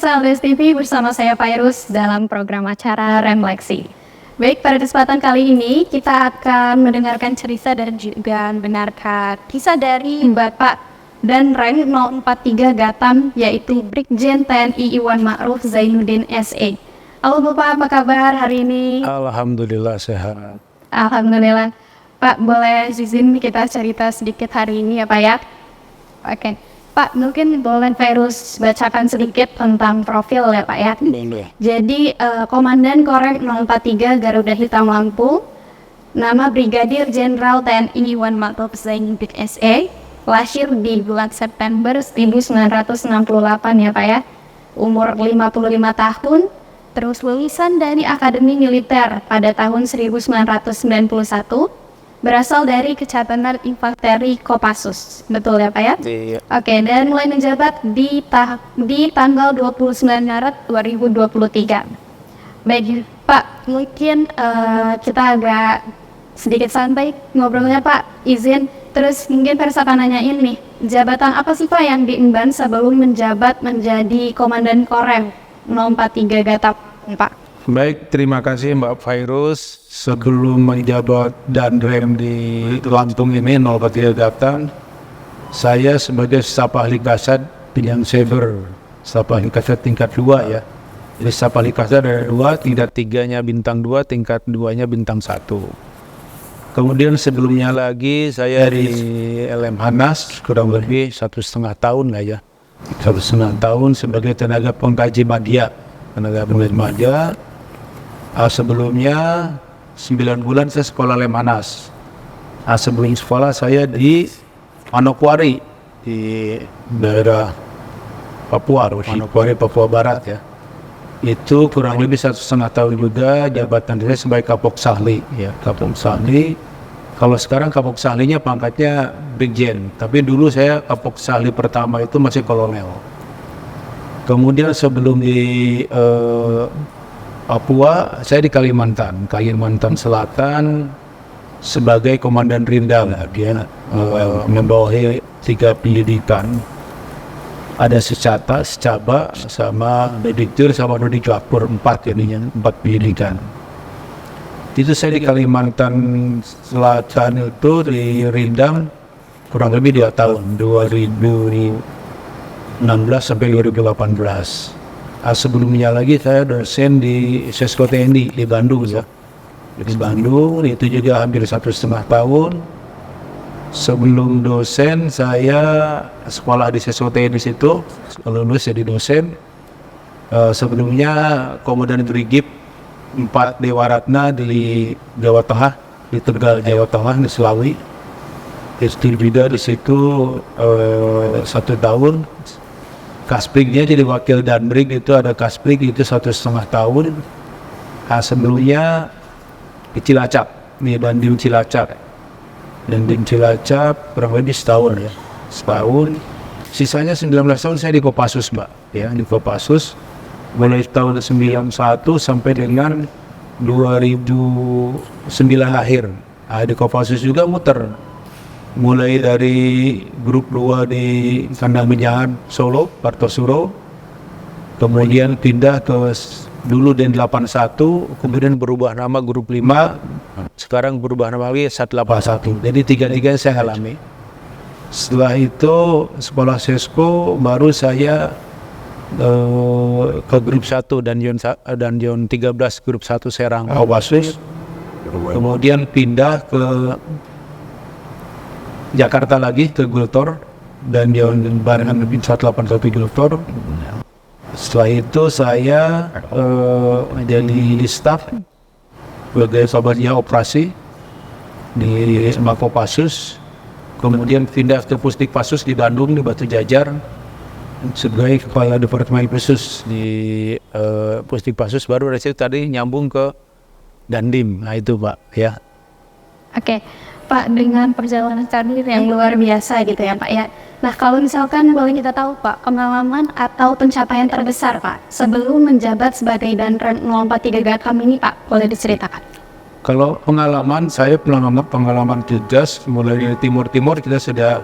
Sahabat TV, bersama saya Fairuz dalam program acara Refleksi. Baik, pada kesempatan kali ini kita akan mendengarkan cerita dan juga mendengarkan kisah dari Bapak dan rank 043 Gatam, yaitu Brigjen TNI Iwan Ma'ruf Zainuddin SE. Halo Bapak, apa kabar hari ini? Alhamdulillah sehat. Alhamdulillah. Pak, boleh izin kita cerita sedikit hari ini ya Pak ya? Oke. Pak, mungkin boleh Fairuz bacakan sedikit tentang profil ya Pak ya. Boleh. Jadi Komandan Korem 043 Garuda Hitam Lampung, nama Brigadir Jenderal TNI Iwan Ma'ruf Zainuddin SE, lahir di bulan September 1968 ya Pak ya, umur 55 tahun, terus lulusan dari Akademi Militer pada tahun 1991, berasal dari Kecamatan Infanteri Kopassus, betul ya Pak ya? Iya. Oke, dan mulai menjabat di tanggal 29 Maret 2023. Baik Pak, mungkin kita agak sedikit santai ngobrolnya Pak, izin. Terus mungkin Versa akan nanyain nih, jabatan apa sih Pak yang diemban sebelum menjabat menjadi Komandan Korem 043 Gatam Pak? Baik, terima kasih Mbak Fairuz. Sebelum menjabat Danrem di Lampung ini 043 Gatam, saya sebagai staf ahli Kasat bidang cyber, staf ahli Kasat tingkat 2 ya. Jadi staf ahli Kasat ada 2, tingkat 3-nya bintang 2, tingkat 2-nya bintang 1. Kemudian sebelumnya lagi saya di LM Hanas kurang lebih 1,5 tahun lah ya. 1,5 tahun sebagai tenaga pengkaji media. Sebelumnya 9 bulan saya sekolah Lemhanas. Sebelum sekolah saya di Manokwari di daerah Papua, Manokwari, Papua Barat ya. Itu kurang lebih 1,5 tahun juga jabatan saya sebagai Kapok Sahli ya, Kapok Sahli. Kalau sekarang Kapok Sahlinya pangkatnya Brigjen, tapi dulu saya Kapok Sahli pertama itu masih kolonel. Kemudian sebelum di Papua, saya di Kalimantan Selatan sebagai Komandan Rindam. Dia membawahi 3 pendidikan. Ada secaba, sama Dediktur, sama Dodikapur, 4 jadinya, 4 pendidikan. Itu saya di Kalimantan Selatan itu di Rindam kurang lebih 2 tahun, 2016 sampai 2018. Sebelumnya lagi saya dosen di Sesko TNI di Bandung ya. Di Bandung itu juga hampir 1,5 tahun. Sebelum dosen saya sekolah di Sesko TNI situ, lulus jadi dosen. Sebelumnya Komandan Brigip 4 Dewa Ratna di Jawa Tengah, di Tegal Jawa Tengah di Selawi. Itu juga di situ 1 tahun. Kasprignya jadi wakil Danbrig itu ada Kasprig itu 1,5 tahun. Sebelumnya di Cilacap, di Dandim Cilacap. Dandim Cilacap kurang lebih setahun ya. Setahun. Sisanya 19 tahun saya di Kopassus Mbak. Ya, di Kopassus. Mulai tahun 91 sampai dengan 2009 akhir. Di Kopassus juga muter. Mulai dari grup 2 di Kandang Menjangan Solo, Kartosuro, kemudian pindah ke dulu Den 81, kemudian berubah nama grup 5, sekarang berubah nama lagi 181. Jadi 3-3 saya alami. Setelah itu sekolah Sesko baru saya ke grup 1 dan Yon 13 grup 1 Serang Kopassus. Kemudian pindah ke Jakarta lagi ke Gultor dan dia barengan lebih 181 Gultor. Setelah itu saya menjadi staff sebagai sobatnya operasi di Kopassus. Kemudian pindah ke Pusdikpassus di Bandung di Batu Jajar sebagai kepala departemen khusus di Pusdikpassus. Baru dari situ tadi nyambung ke Dandim. Nah itu Pak ya. Oke. Pak, dengan perjalanan karir yang luar biasa gitu ya Pak ya. Nah kalau misalkan boleh kita tahu Pak, pengalaman atau pencapaian terbesar Pak sebelum menjabat sebagai Danrem 043 Gatam ini Pak, boleh diceritakan? Kalau pengalaman saya pengalaman tugas mulai dari timur kita sudah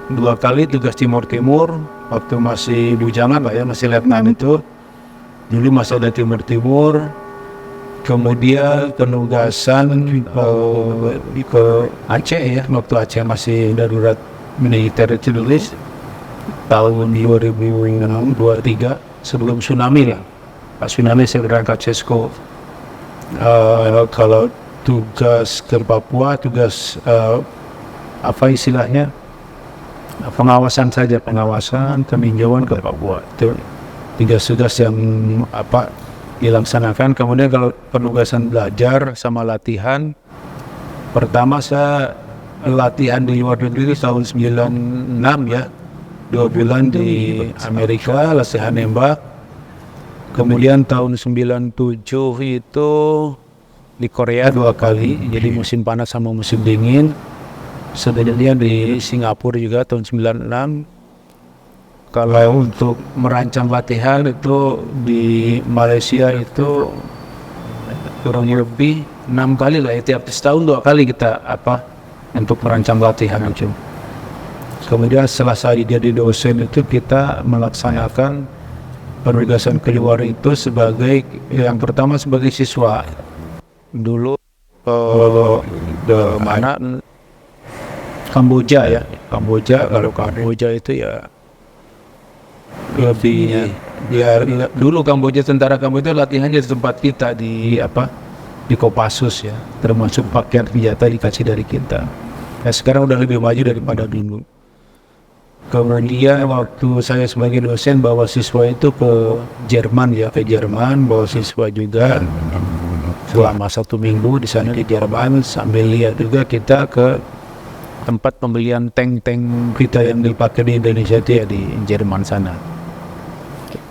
2 kali tugas Timur Timur waktu masih bujangan Pak ya, masih letnan itu. Dulu masih ada Timur Timur. Kemudian penugasan ke Aceh ya, waktu Aceh masih darurat militer tulis tahun 2023 sebelum tsunami lah. Pas tsunami saya berangkat Cesko. Kalau tugas ke Papua, tugas apa istilahnya, pengawasan saja, pengawasan peninjauan ke Papua. Itu tugas-tugas yang dilaksanakan. Kemudian kalau penugasan belajar sama latihan, pertama saya latihan di luar negeri tahun 96 ya, 2 bulan di Amerika latihan nembak. Kemudian tahun 97 itu di Korea 2 kali, jadi musim panas sama musim dingin. Sebenarnya di Singapura juga tahun 96. Kalau untuk merancang latihan itu di Malaysia itu kurang lebih 6 kali lah, tiap setahun 2 kali kita untuk merancang latihan itu. Kemudian setelah saya jadi dosen itu kita melaksanakan penugasan keluar itu sebagai yang pertama sebagai siswa. Dulu mana Kamboja ya, kalau Kamboja itu ya lebih ya dulu Kamboja, tentara Kamboja latihannya di tempat kita di Kopassus ya, termasuk pakaian senjata dikasih dari kita. Ya sekarang udah lebih maju daripada dulu. Kemudian waktu saya sebagai dosen bawa siswa itu ke Jerman ya, bawa siswa juga selama 1 minggu di sana di Jerman, sambil lihat juga kita ke tempat pembelian tank-tank kita yang dipakai di Indonesia itu ya di Jerman sana.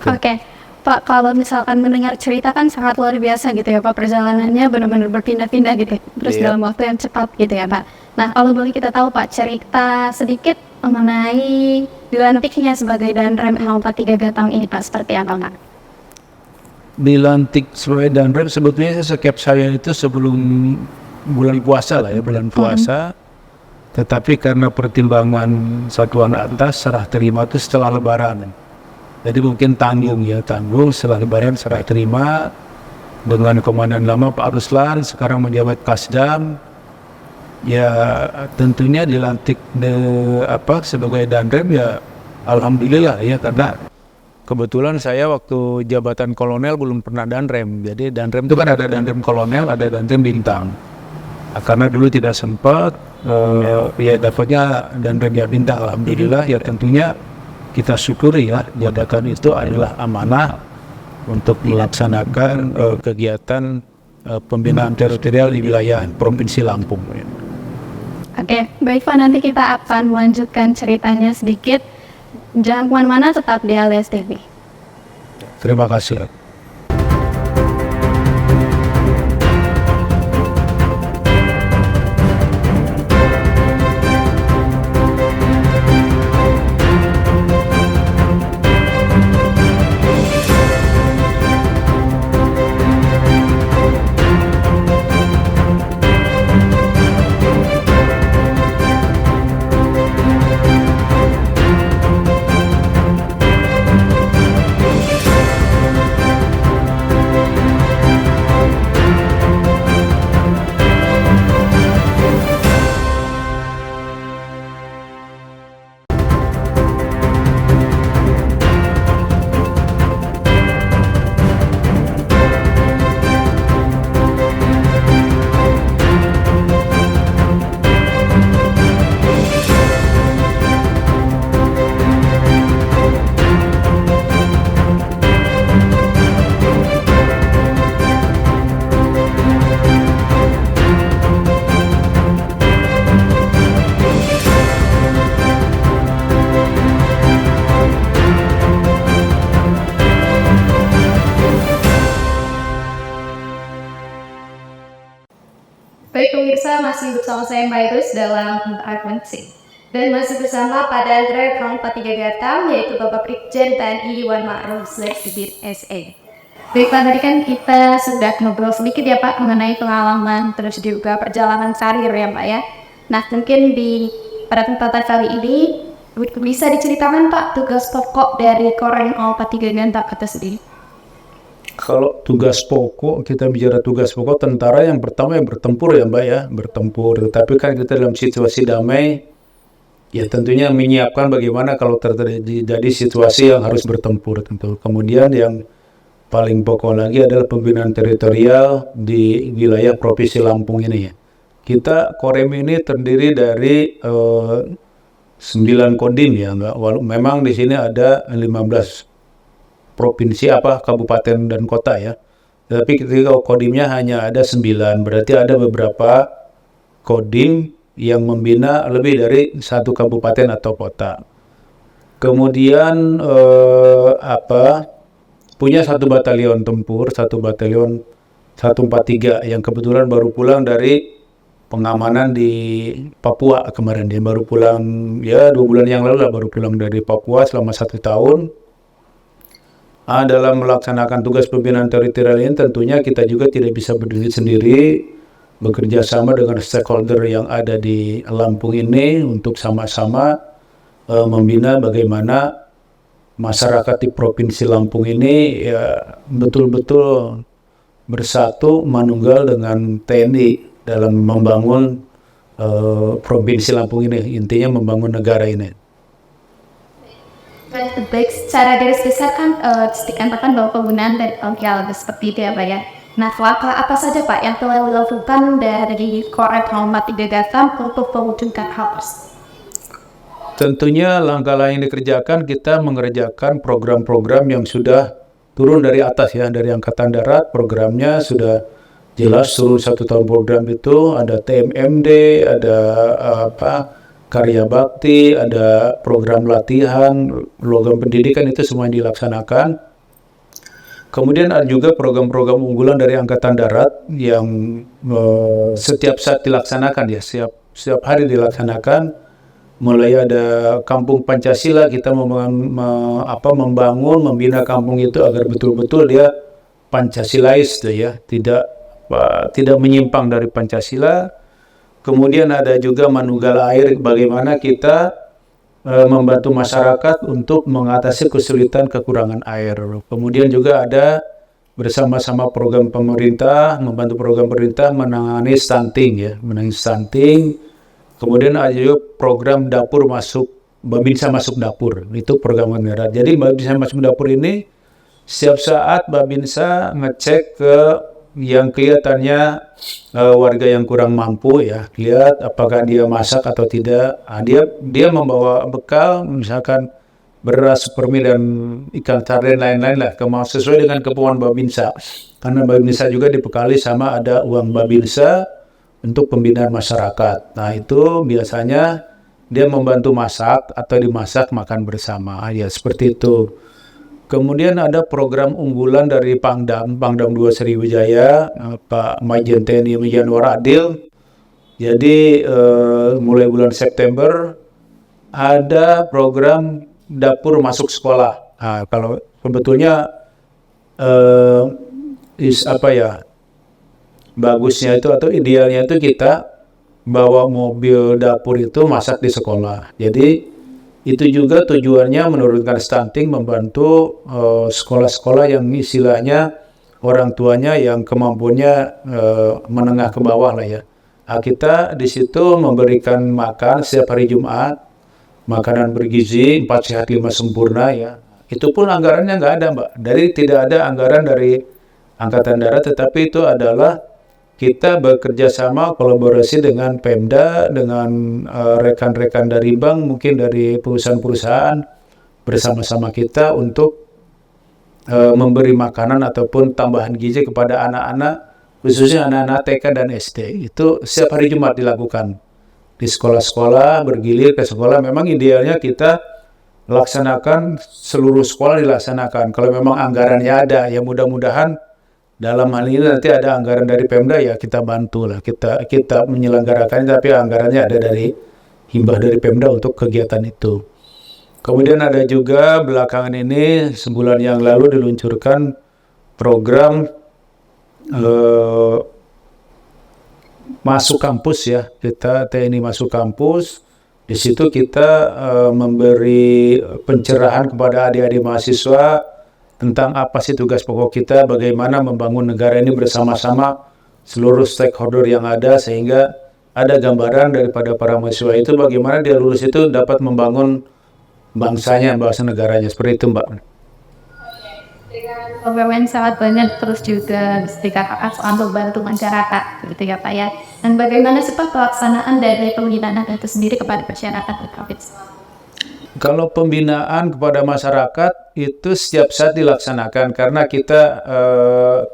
Oke, Pak, kalau misalkan mendengar cerita kan sangat luar biasa gitu ya Pak, perjalanannya benar-benar berpindah-pindah gitu, terus dalam waktu yang cepat gitu ya Pak. Nah, kalau boleh kita tahu Pak, cerita sedikit mengenai dilantiknya sebagai Danrem 043 Gatam ini Pak, seperti apa Pak? Dilantik sebagai Danrem sebetulnya setiap saya itu sebelum bulan puasa lah ya, bulan puasa. Tetapi karena pertimbangan satuan atas serah terima itu setelah Lebaran. Jadi mungkin tanggung setelah Lebaran serah terima dengan komandan lama Pak Ruslan, sekarang menjabat Kasdam. Ya tentunya dilantik sebagai Danrem ya alhamdulillah ya, karena kebetulan saya waktu jabatan kolonel belum pernah Danrem. Jadi Danrem itu kan ada Danrem kolonel, ada Danrem bintang. Karena dulu tidak sempat ya dapatnya Danrem ya bintang, alhamdulillah ya. Tentunya kita syukuri ya, jabatan itu adalah amanah untuk melaksanakan kegiatan pembinaan teritorial di wilayah Provinsi Lampung. Oke, baik Pak, nanti kita akan melanjutkan ceritanya sedikit. Jangan kemana-mana, tetap di Alias TV. Terima kasih. Baik pemirsa, masih bersama saya Mairus dalam Frekuensi. Dan masih bersama Pak Danrem 043 Gatam, yaitu Bapak Brigjen TNI Iwan Ma'ruf SE. Baik Pak, tadi kan kita sudah ngobrol sedikit ya Pak mengenai pengalaman terus juga perjalanan karir ya Pak ya. Nah mungkin pada kesempatan kali ini Bisa diceritakan Pak tugas pokok dari Korem 03 Ganta kata sendiri? Kalau tugas pokok, kita bicara tugas pokok tentara yang pertama yang bertempur ya Mbak ya, bertempur. Tapi kan kita dalam situasi damai, ya tentunya menyiapkan bagaimana kalau terjadi situasi yang harus bertempur tentu. Kemudian yang paling pokok lagi adalah pembinaan teritorial di wilayah Provinsi Lampung ini ya. Kita Korem ini terdiri dari 9 kodim ya, memang di sini ada 15 provinsi kabupaten dan kota ya. Tapi ketika kodimnya hanya ada 9, berarti ada beberapa kodim yang membina lebih dari satu kabupaten atau kota. Kemudian punya satu batalion tempur, satu batalion 143 yang kebetulan baru pulang dari pengamanan di Papua kemarin. Dia baru pulang ya 2 bulan yang lalu lah, baru pulang dari Papua selama 1 tahun. Dalam melaksanakan tugas pembinaan teritorial ini tentunya kita juga tidak bisa berdiri sendiri, bekerja sama dengan stakeholder yang ada di Lampung ini untuk sama-sama membina bagaimana masyarakat di Provinsi Lampung ini ya betul-betul bersatu manunggal dengan TNI dalam membangun Provinsi Lampung ini, intinya membangun negara ini. Baik, secara garis besar kan dikatakan bahwa penggunaan dari seperti itu ya Pak ya. Nah, langkah apa saja Pak yang telah dilakukan dari Korem 03 Ganta untuk mewujudkan hal tersebut? Tentunya langkah lain yang dikerjakan, kita mengerjakan program-program yang sudah turun dari atas ya, dari Angkatan Darat. Programnya sudah jelas seluruh 1 tahun program itu ada TMMD, ada karya bakti, ada program latihan, program pendidikan, itu semua yang dilaksanakan. Kemudian ada juga program-program unggulan dari Angkatan Darat yang setiap saat dilaksanakan ya, setiap hari dilaksanakan. Mulai ada Kampung Pancasila, kita membangun, membina kampung itu agar betul-betul dia Pancasilais ya, tidak menyimpang dari Pancasila. Kemudian ada juga Manunggal Air, bagaimana kita membantu masyarakat untuk mengatasi kesulitan kekurangan air. Kemudian juga ada bersama-sama program pemerintah, membantu program pemerintah menangani stunting ya, menangani stunting. Kemudian ada juga program dapur masuk, Babinsa masuk dapur, itu program negara. Jadi Babinsa masuk dapur ini setiap saat Babinsa ngecek ke yang kelihatannya warga yang kurang mampu ya, lihat apakah dia masak atau tidak. Dia membawa bekal, misalkan beras, supermi dan ikan sarden lain-lain lah, sesuai dengan kemauan Babinsa. Karena Babinsa juga dibekali sama ada uang Babinsa untuk pembinaan masyarakat. Nah itu biasanya dia membantu masak atau dimasak makan bersama ya, seperti itu. Kemudian ada program unggulan dari Pangdam 2 Sriwijaya, Pak Majen TNI Januar Adil. Jadi mulai bulan September ada program dapur masuk sekolah. Nah, kalau sebetulnya bagusnya itu atau idealnya itu kita bawa mobil dapur itu masak di sekolah. Jadi itu juga tujuannya menurunkan stunting, membantu sekolah-sekolah yang istilahnya orang tuanya yang kemampuannya menengah ke bawah lah ya. Nah, kita di situ memberikan makan setiap hari Jumat, makanan bergizi, 4 sehat 5 sempurna ya. Itu pun anggarannya nggak ada Mbak. Tidak ada anggaran dari Angkatan Darat, tetapi itu adalah kita bekerja sama kolaborasi dengan Pemda, dengan rekan-rekan dari bank, mungkin dari perusahaan-perusahaan, bersama-sama kita untuk memberi makanan ataupun tambahan gizi kepada anak-anak, khususnya anak-anak TK dan SD. Itu setiap hari Jumat dilakukan di sekolah-sekolah, bergilir ke sekolah. Memang idealnya kita laksanakan seluruh sekolah dilaksanakan. Kalau memang anggarannya ada, ya mudah-mudahan dalam hal ini nanti ada anggaran dari Pemda, ya kita bantu lah, kita menyelenggarakan, tapi anggarannya ada dari hibah dari Pemda untuk kegiatan itu. Kemudian ada juga belakangan ini sebulan yang lalu diluncurkan program masuk kampus ya, kita TNI masuk kampus Di situ kita memberi pencerahan kepada adik-adik mahasiswa tentang apa sih tugas pokok kita, bagaimana membangun negara ini bersama-sama seluruh stakeholder yang ada, sehingga ada gambaran daripada para mahasiswa itu bagaimana dia lulus itu dapat membangun bangsanya, bangsa negaranya, seperti itu Mbak. Program yang sangat banyak, terus juga dikatakan soal membantu masyarakat gitu ya Pak ya. Dan bagaimana sih Pak pelaksanaan dari pembinaan itu sendiri kepada masyarakat terkait? Kalau pembinaan kepada masyarakat itu setiap saat dilaksanakan, karena kita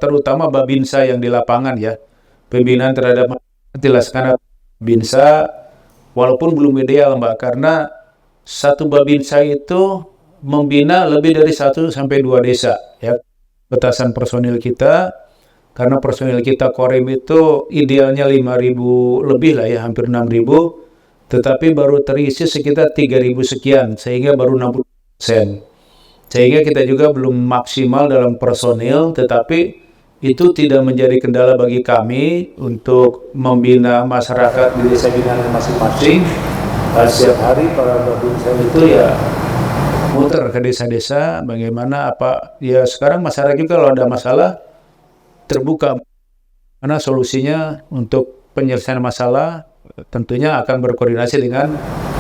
terutama Babinsa yang di lapangan ya, pembinaan terhadap masyarakat dilaksanakan Babinsa, walaupun belum ideal Mbak, karena satu Babinsa itu membina lebih dari 1 sampai 2 desa ya. Batasan personil kita, karena personil kita Korem itu idealnya 5.000 lebih lah ya, hampir 6.000, tetapi baru terisi sekitar 3.000 sekian, sehingga baru 60%. Sehingga kita juga belum maksimal dalam personil, tetapi itu tidak menjadi kendala bagi kami untuk membina masyarakat di desa binaan masing-masing. Setiap hari para babinsa itu ya muter ke desa-desa, bagaimana apa ya, sekarang masyarakat juga kalau ada masalah terbuka, karena solusinya untuk penyelesaian masalah tentunya akan berkoordinasi dengan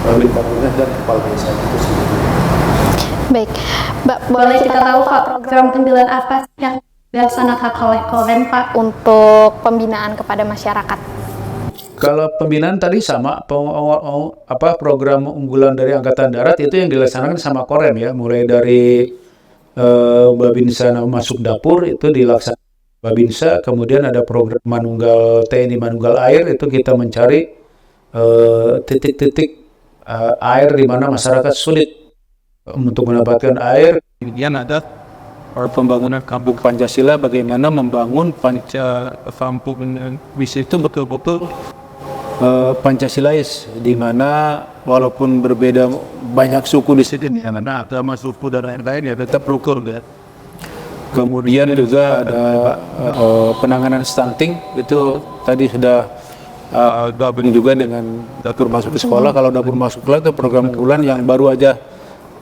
babin-babinsa dan kepala desa itu sendiri. Baik, Mbak, boleh kita tahu Pak program pembinaan apa yang dilaksanakan oleh Korem Pak untuk pembinaan kepada masyarakat? Kalau pembinaan tadi sama, program unggulan dari Angkatan Darat itu yang dilaksanakan sama Korem ya, mulai dari Babinsa masuk dapur itu dilaksanakan Babinsa, kemudian ada program Manunggal TNI Manunggal Air, itu kita mencari titik-titik air di mana masyarakat sulit untuk mendapatkan air. Kemudian ada pembangunan kampung Pancasila, bagaimana membangun kampung bisa itu betul-betul Pancasilais, di mana walaupun berbeda banyak suku di sini, karena agama, suku dan lain-lain ya tetap rukun ya. Kemudian juga ada penanganan stunting, itu tadi sudah gabung juga dengan dapur masuk ke sekolah. Kalau dapur masuk sekolah itu program unggulan yang baru aja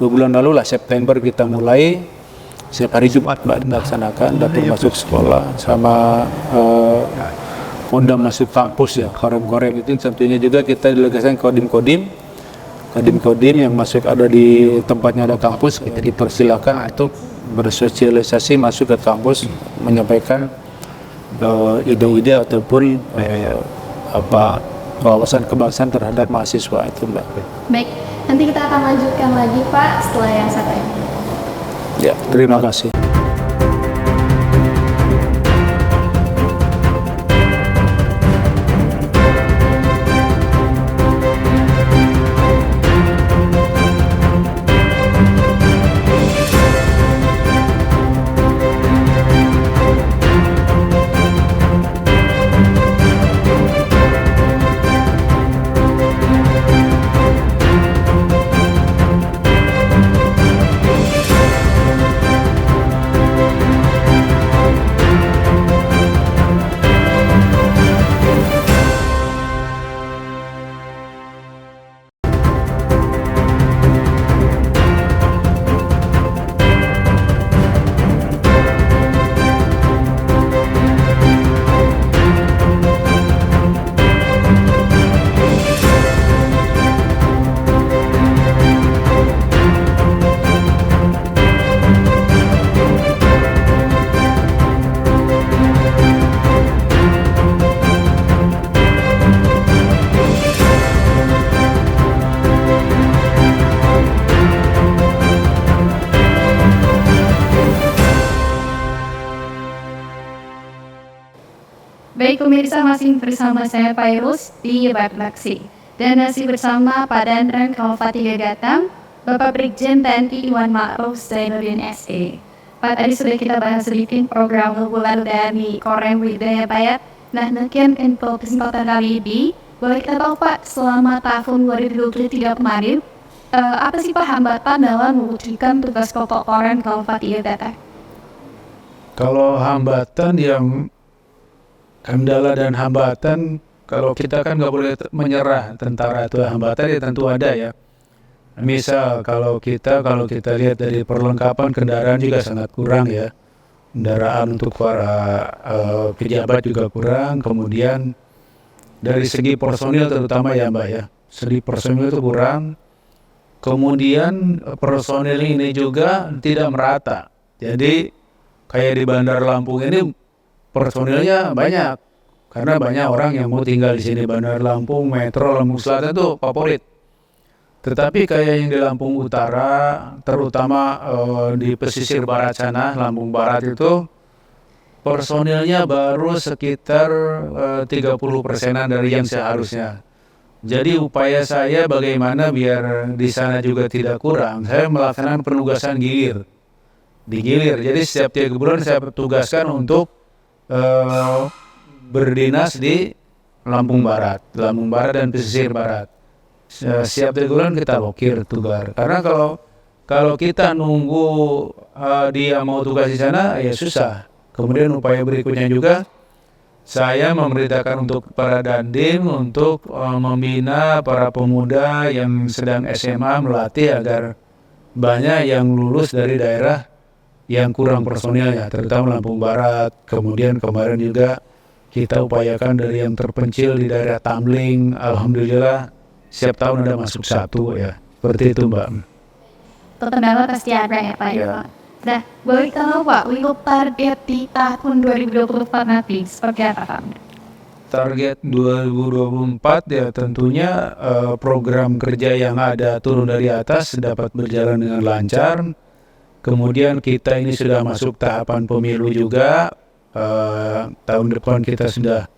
2 bulan lalu lah, September kita mulai. Setiap hari Jumat Mbak dilaksanakan dapur masuk sekolah, sama Ondam masuk kampus ya, Korem-Korem itu tentunya juga kita delegasikan kodim-kodim yang masuk ada di tempatnya ada kampus, kita dipersilakan untuk bersosialisasi masuk ke kampus, menyampaikan ide-ide ataupun wawasan kebangsaan terhadap mahasiswa itu Mbak. Baik, nanti kita akan lanjutkan lagi Pak setelah yang satu ini. Ya, terima kasih. Baik pemirsa, masih bersama saya Fairuz di Refleksi, dan masih bersama Pak Danrem Kalfati Gagatang, Bapak Brigjen TNI Iwan Ma'ruf Zainuddin SE. Pak, tadi sudah kita bahas sedikit program unggulan dari Korem Widya Pak ya. Nah, mungkin untuk kesempatan kali ini, boleh kita tahu Pak, selama tahun 2023 kemarin, apa sih Pak hambatan dalam mewujudkan tugas pokok Korem Kalfati Gagatang? Kalau hambatan yang kendala dan hambatan kalau kita kan nggak boleh menyerah, tentara itu hambatan ya tentu ada ya. Misal kalau kita lihat dari perlengkapan kendaraan juga sangat kurang ya. Kendaraan untuk para pejabat juga kurang. Kemudian dari segi personil terutama ya Mbak ya, segi personil itu kurang. Kemudian personil ini juga tidak merata. Jadi kayak di Bandar Lampung ini personilnya banyak. Karena banyak orang yang mau tinggal di sini. Bandar Lampung, Metro, Lampung Selatan itu favorit. Tetapi kayak yang di Lampung Utara, terutama di pesisir barat sana, Lampung Barat itu, personilnya baru sekitar 30%-an dari yang seharusnya. Jadi upaya saya bagaimana biar di sana juga tidak kurang, saya melaksanakan penugasan gilir. Digilir, jadi setiap 3 bulan saya tugaskan untuk berdinas di Lampung Barat dan pesisir barat. Siap 3 bulan kita lokir tugas. Karena kalau kita nunggu dia mau tugas di sana ya susah. Kemudian upaya berikutnya juga saya memerintahkan untuk para dandim untuk membina para pemuda yang sedang SMA, melatih agar banyak yang lulus dari daerah yang kurang personilnya, terutama Lampung Barat. Kemudian kemarin juga kita upayakan dari yang terpencil di daerah Tamling. Alhamdulillah setiap tahun ada masuk 1 ya. Seperti itu Mbak. Kendala pasti ada ya Pak ya. Nah, boleh tahu Pak, untuk target di tahun 2024 nanti seperti apa Pak? Target 2024 ya tentunya program kerja yang ada turun dari atas dapat berjalan dengan lancar. Kemudian kita ini sudah masuk tahapan pemilu juga. Tahun depan kita sudah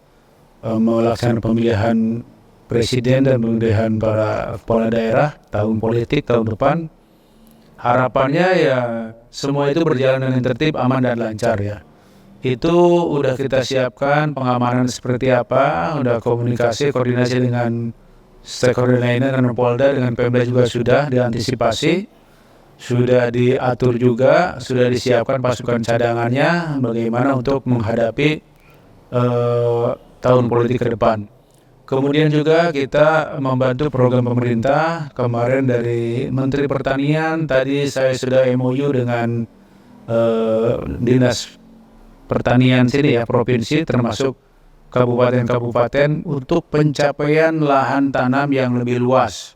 melaksanakan pemilihan presiden dan pemilihan para kepala daerah, tahun politik tahun depan. Harapannya ya semua itu berjalan dengan tertib, aman dan lancar ya. Itu udah kita siapkan pengamanan seperti apa, udah komunikasi, koordinasi dengan stakeholder lainnya, dengan Polda, dengan Pemda juga sudah diantisipasi, sudah diatur juga, sudah disiapkan pasukan cadangannya bagaimana untuk menghadapi tahun politik ke depan. Kemudian juga kita membantu program pemerintah. Kemarin dari Menteri Pertanian, tadi saya sudah MOU dengan Dinas Pertanian sini ya, provinsi termasuk kabupaten-kabupaten untuk pencapaian lahan tanam yang lebih luas.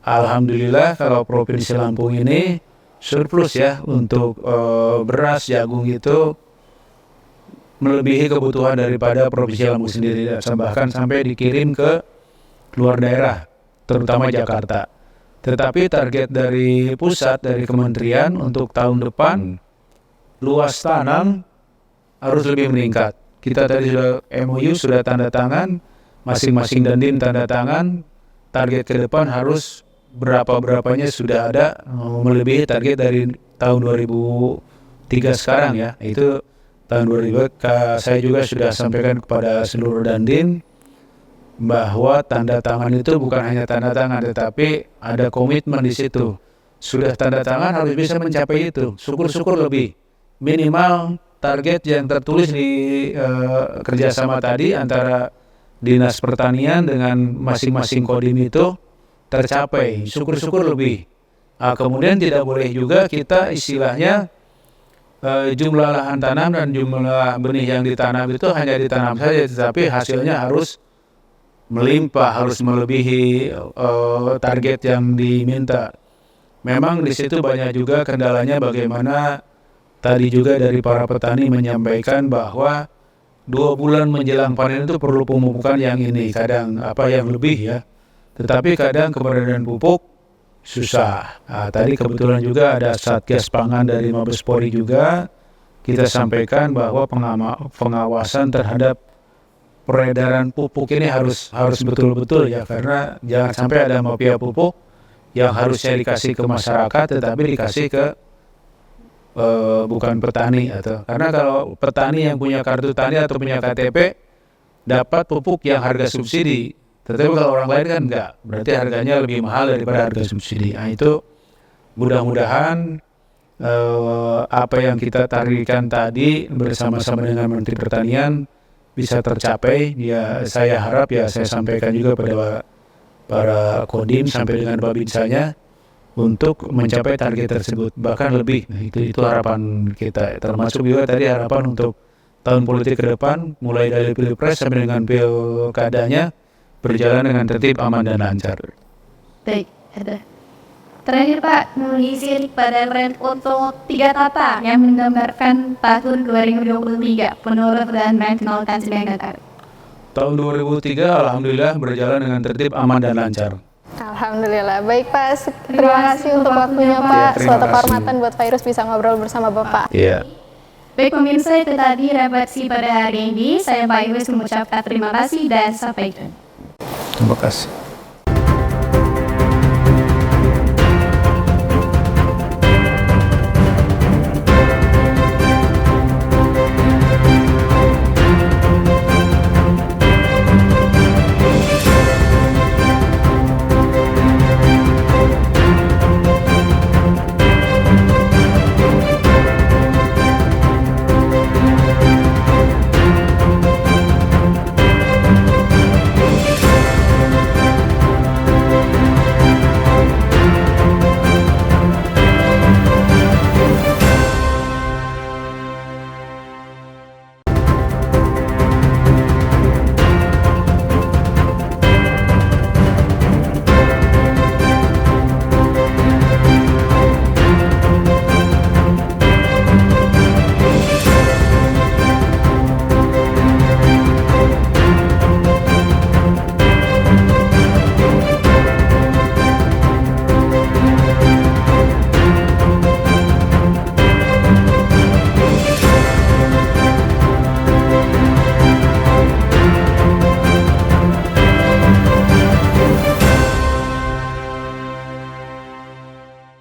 Alhamdulillah kalau Provinsi Lampung ini surplus ya untuk beras, jagung itu melebihi kebutuhan daripada Provinsi Lampung sendiri, bahkan sampai dikirim ke luar daerah, terutama Jakarta. Tetapi target dari pusat, dari kementerian untuk tahun depan, luas tanam harus lebih meningkat. Kita tadi sudah MOU, sudah tanda tangan, masing-masing dandim tanda tangan, target ke depan harus berapa-berapanya sudah ada, melebihi target dari tahun 2003 sekarang ya. Itu tahun 2000 saya juga sudah sampaikan kepada seluruh dandim bahwa tanda tangan itu bukan hanya tanda tangan, tetapi ada komitmen di situ. Sudah tanda tangan harus bisa mencapai itu. Syukur-syukur lebih. Minimal target yang tertulis di kerjasama tadi antara Dinas Pertanian dengan masing-masing kodim itu tercapai. Syukur-syukur lebih. Kemudian tidak boleh juga kita istilahnya jumlah lahan tanam dan jumlah benih yang ditanam itu hanya ditanam saja, tetapi hasilnya harus melimpah, harus melebihi target yang diminta. Memang di situ banyak juga kendalanya, bagaimana tadi juga dari para petani menyampaikan bahwa 2 bulan menjelang panen itu perlu pemupukan yang ini, kadang yang lebih ya, tetapi kadang keberadaan pupuk susah. Tadi kebetulan juga ada Satgas Pangan dari Mabes Polri juga, kita sampaikan bahwa pengawasan terhadap peredaran pupuk ini harus betul-betul ya, karena jangan sampai ada mafia pupuk yang harusnya dikasih ke masyarakat tetapi dikasih ke bukan petani. Karena kalau petani yang punya kartu tani atau punya KTP dapat pupuk yang harga subsidi, tetapi kalau orang lain kan enggak, berarti harganya lebih mahal daripada harga subsidi. Itu mudah-mudahan apa yang kita tarikan tadi bersama-sama dengan Menteri Pertanian bisa tercapai. Ya saya harap ya saya sampaikan juga pada para kodim sampai dengan babinsanya untuk mencapai target tersebut, bahkan lebih. Nah, itu harapan kita, termasuk juga tadi harapan untuk tahun politik ke depan, mulai dari pilpres sampai dengan pilkadanya berjalan dengan tertib, aman, dan lancar. Baik, ada. Terakhir Pak, mohon izin pada rent untuk 3 kata yang menggambarkan tahun 2023 menurut dan mengenalkan sidang data. Tahun 2003 alhamdulillah berjalan dengan tertib, aman, dan lancar. Alhamdulillah. Baik Pak, terima kasih untuk waktunya Pak. Ya, terima Suatu kasih. kehormatan buat Virus bisa ngobrol bersama Bapak. Iya. Baik pemirsa, itu tadi redaksi pada hari ini. Saya Pak Iwis mengucapkan terima kasih dan sampai jumpa. Terima kasih.